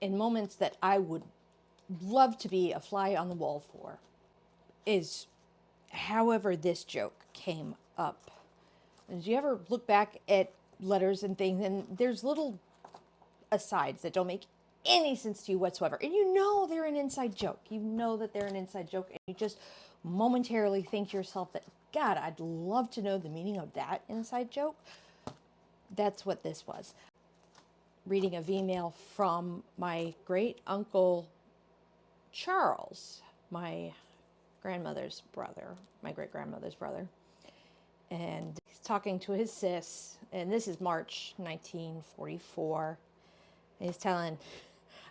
in moments that I would love to be a fly on the wall for is however this joke came up. Did you ever look back at letters and things, and there's little asides that don't make any sense to you whatsoever, and you know they're an inside joke. You know that they're an inside joke, and you just momentarily think to yourself that, God, I'd love to know the meaning of that inside joke. That's what this was. Reading an email from my great uncle Charles, my grandmother's brother, my great grandmother's brother. And he's talking to his sis, and this is March 1944. And he's telling,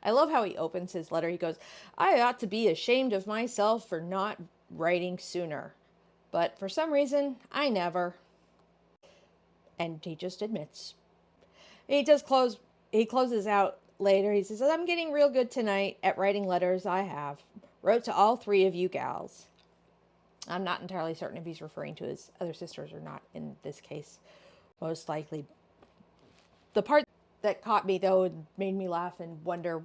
I love how he opens his letter. He goes, I ought to be ashamed of myself for not writing sooner, but for some reason, I never. And he just admits. He closes out later. He says, I'm getting real good tonight at writing letters. I have. Wrote to all three of you gals. I'm not entirely certain if he's referring to his other sisters or not in this case. Most likely. The part that caught me, though, and made me laugh and wonder.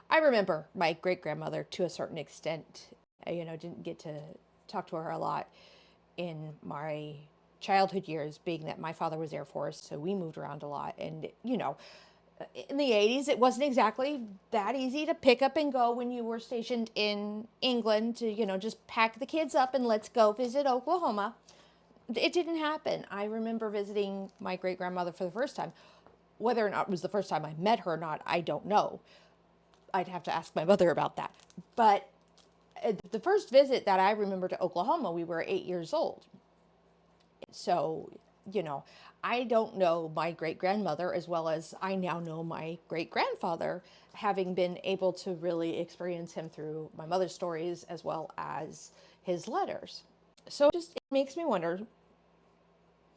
I remember my great-grandmother to a certain extent. Didn't get to talk to her a lot in my childhood years, being that my father was Air Force, so we moved around a lot. And, in the 80s, it wasn't exactly that easy to pick up and go when you were stationed in England to, just pack the kids up and let's go visit Oklahoma. It didn't happen. I remember visiting my great-grandmother for the first time. Whether or not it was the first time I met her or not, I don't know. I'd have to ask my mother about that. But the first visit that I remember to Oklahoma, we were 8 years old. So, I don't know my great-grandmother as well as I now know my great-grandfather, having been able to really experience him through my mother's stories as well as his letters. So it makes me wonder,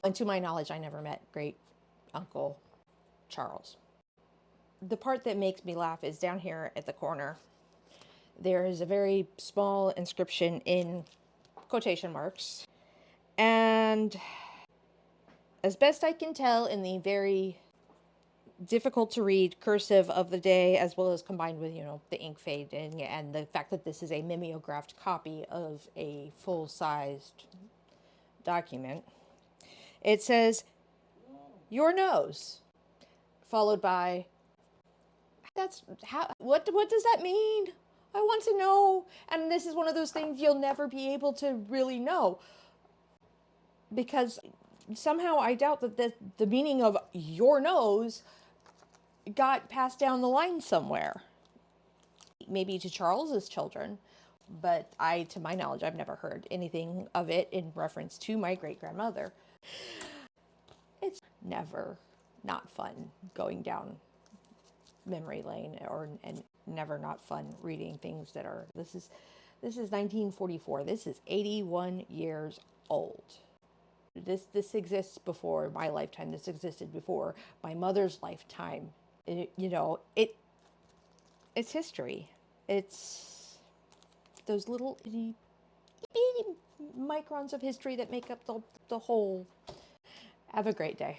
and to my knowledge, I never met great-uncle Charles. The part that makes me laugh is down here at the corner. There is a very small inscription in quotation marks. And as best I can tell, in the very difficult to read cursive of the day, as well as combined with, the ink fading and the fact that this is a mimeographed copy of a full-sized document, it says, your nose, followed by, what does that mean? I want to know. And this is one of those things you'll never be able to really know, because somehow I doubt that the meaning of your nose got passed down the line somewhere. Maybe to Charles's children, but to my knowledge, I've never heard anything of it in reference to my great-grandmother. It's never not fun going down memory lane, and never not fun reading things that are, this is 1944. This is 81 years old. This exists before my lifetime. This existed before my mother's lifetime. It's history. It's those little itty microns of history that make up the whole. Have a great day.